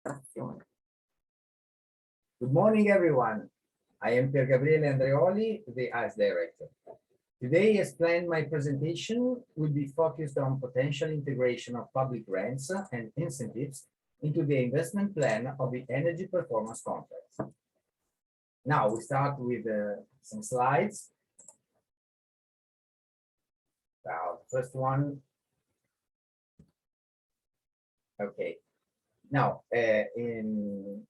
Good morning, everyone. I am Pier Gabriele Andreoli, the ICE Director. Today, as planned, my presentation will be focused on potential integration of public grants and incentives into the investment plan of the energy performance contracts. Now, we start with some slides. Now, the first one. Okay. Now, in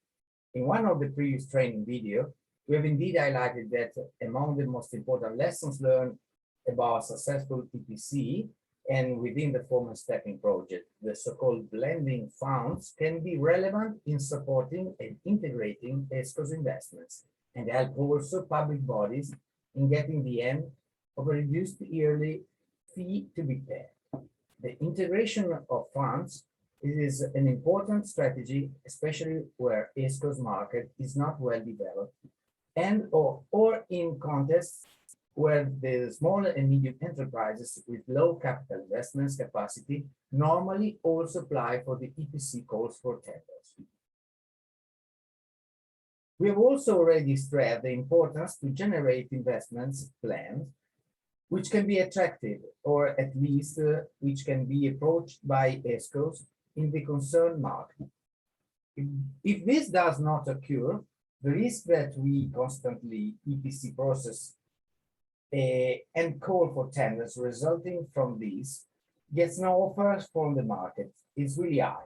one of the previous training video, we have indeed highlighted that among the most important lessons learned about successful EPC and within the former stepping project, the so-called blending funds can be relevant in supporting and integrating ESCO's investments and help also public bodies in getting the end of a reduced yearly fee to be paid. The integration of funds is an important strategy, especially where ESCO's market is not well developed and or in contexts where the small and medium enterprises with low capital investments capacity normally also apply for the EPC calls for tenders. We have also already stressed the importance to generate investments plans which can be attractive or at least which can be approached by ESCOs in the concerned market. If this does not occur, the risk that we constantly EPC process and call for tenders resulting from this gets no offers from the market is really high.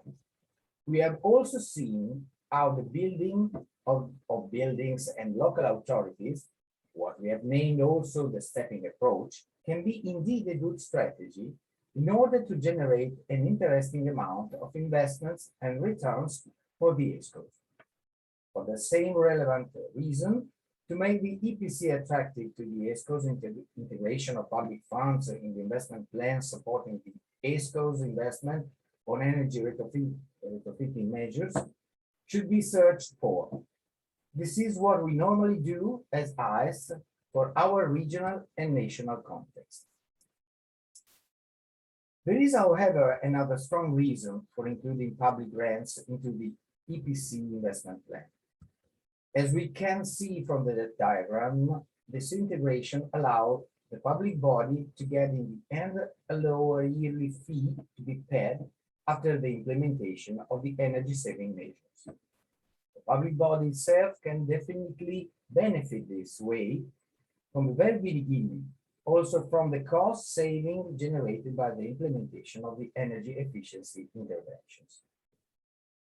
We have also seen how the building of buildings and local authorities, what we have named also the stepping approach, can be indeed a good strategy in order to generate an interesting amount of investments and returns for the ESCOs. For the same relevant reason, to make the EPC attractive to the ESCOs, integration of public funds in the investment plan supporting the ESCOs investment on energy retrofitting measures should be searched for. This is what we normally do as ICE for our regional and national context. There is, however, another strong reason for including public grants into the EPC investment plan. As we can see from the diagram, this integration allows the public body to get in the end a lower yearly fee to be paid after the implementation of the energy saving measures. The public body itself can definitely benefit this way from the very beginning, also from the cost saving generated by the implementation of the energy efficiency interventions.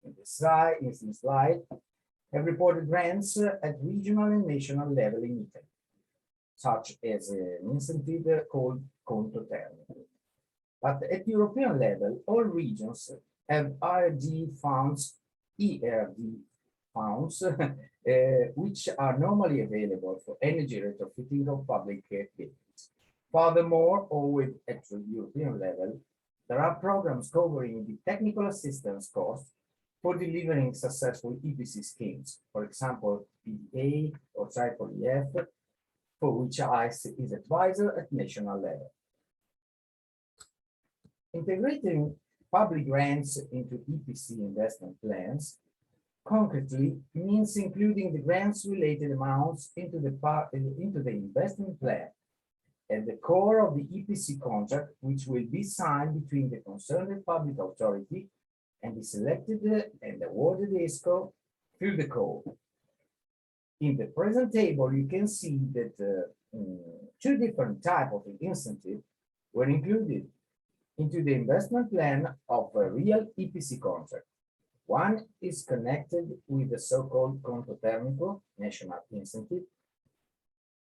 In this slide, have reported grants at regional and national level in Italy, such as an incentive called Conto Termico. But at European level, all regions have ERD funds, which are normally available for energy retrofitting of public buildings. Furthermore, always at the European level, there are programs covering the technical assistance costs for delivering successful EPC schemes, for example, PDA or IEEF, for which ICE is advisor at national level. Integrating public grants into EPC investment plans concretely means including the grants related amounts into the investment plan at the core of the EPC contract, which will be signed between the concerned public authority and the selected and awarded ESCO through the code. In the present table, you can see that two different types of incentive were included into the investment plan of a real EPC contract. One is connected with the so-called Conto Termico national incentive,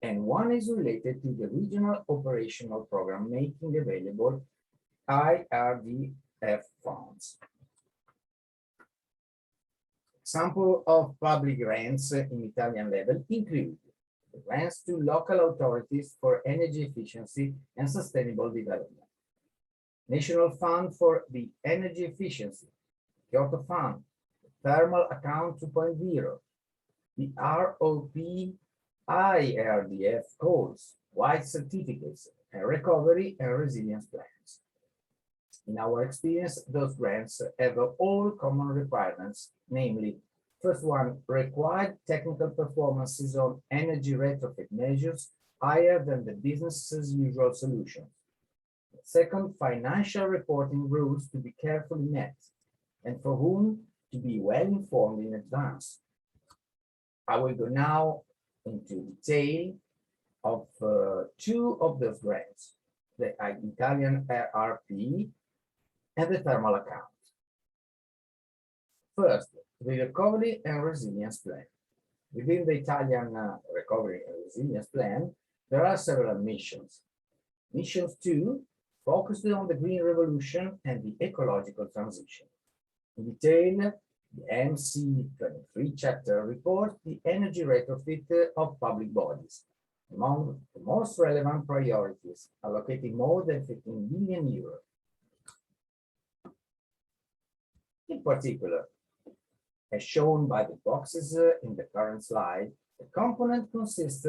and one is related to the regional operational program making available IRDF funds. Example of public grants in Italian level include the grants to local authorities for energy efficiency and sustainable development, National Fund for the Energy Efficiency, Kyoto Fund, Thermal Account 2.0, the ROP IRDF calls, white certificates, and recovery and resilience plans. In our experience, those grants have all common requirements namely, first one, required technical performances on energy retrofit measures higher than the business as usual solutions. Second, financial reporting rules to be carefully met and for whom to be well informed in advance. I will go now into detail of two of those grants, the Italian RRP and the thermal account. First, the Recovery and Resilience Plan. Within the Italian Recovery and Resilience Plan, there are several missions. Missions 2 focused on the green revolution and the ecological transition. In detail, the MC23 chapter reports the energy retrofit of public bodies. Among the most relevant priorities, allocating more than 15 billion euros. In particular, as shown by the boxes in the current slide, the component consists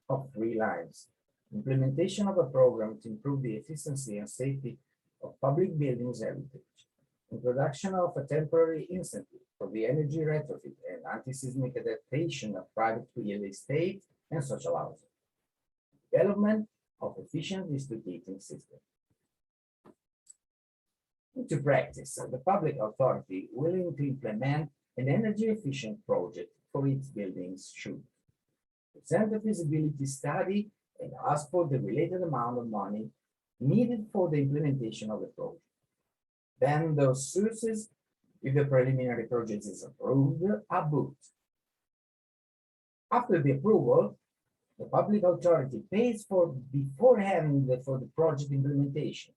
of 3 lines. Implementation of a program to improve the efficiency and safety of public buildings heritage. Introduction of a temporary incentive for the energy retrofit and anti-seismic adaptation of private real estate and social housing. Development of efficient district heating system. Into practice, the public authority willing to implement an energy efficient project for its buildings should present a feasibility study and ask for the related amount of money needed for the implementation of the project. Then those sources, if the preliminary project is approved, are booked. After the approval, the public authority pays for beforehand for the project implementation.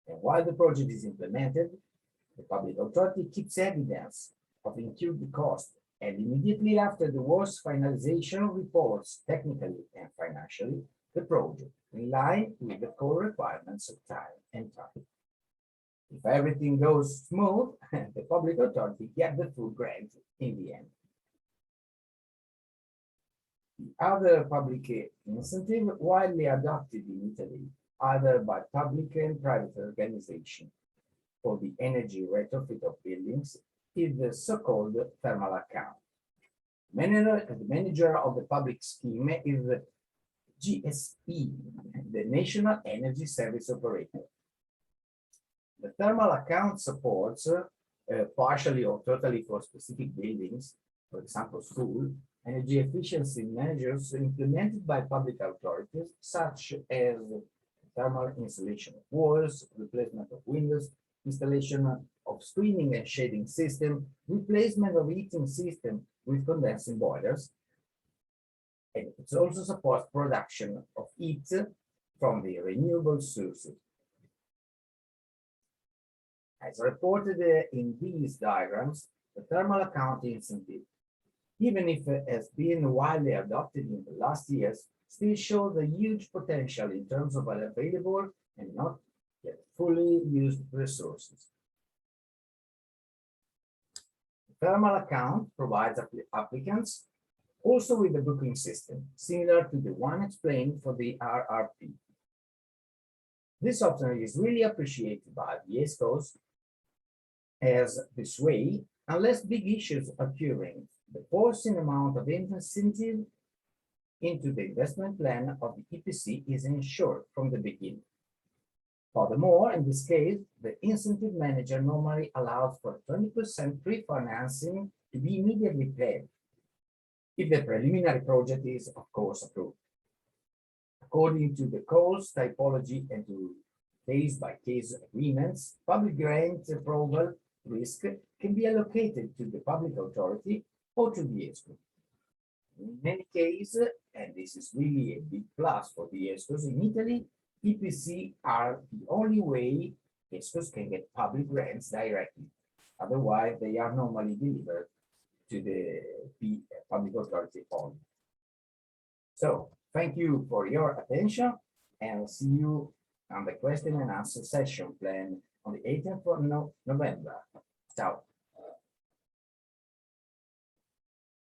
And while the project is implemented, the public authority keeps evidence of incurred cost, and immediately after the work's finalization reports technically and financially the project in line with the core requirements of time and time. If everything goes smooth, the public authority gets the full grant in the end. The other public incentive widely adopted in Italy, either by public and private organizations, for the energy retrofit of buildings, is the so-called thermal account. The manager of the public scheme is the GSE, the National Energy Service Operator. The thermal account supports, partially or totally for specific buildings, for example, school, energy efficiency measures implemented by public authorities, such as thermal insulation of walls, replacement of windows, installation of screening and shading system, replacement of heating system with condensing boilers. And it also supports production of heat from the renewable sources. As reported in these diagrams, the thermal account incentive, even if it has been widely adopted in the last years, still shows a huge potential in terms of available and not yet fully used resources. The thermal account provides applicants also with a booking system, similar to the one explained for the RRP. This option is really appreciated by the ESCOs, as this way, unless big issues occurring, the forcing amount of incentive into the investment plan of the EPC is ensured from the beginning. Furthermore, in this case, the incentive manager normally allows for 20% pre-financing to be immediately paid, if the preliminary project is, of course, approved. According to the cost typology and to case-by-case agreements, public grant approval risk can be allocated to the public authority or to the ESCO. In many cases, and this is really a big plus for the ESCOs in Italy, EPC are the only way ESCOs can get public grants directly. Otherwise, they are normally delivered to the public authority only. So, thank you for your attention, and see you on the question and answer session planned on the 18th of November. Ciao.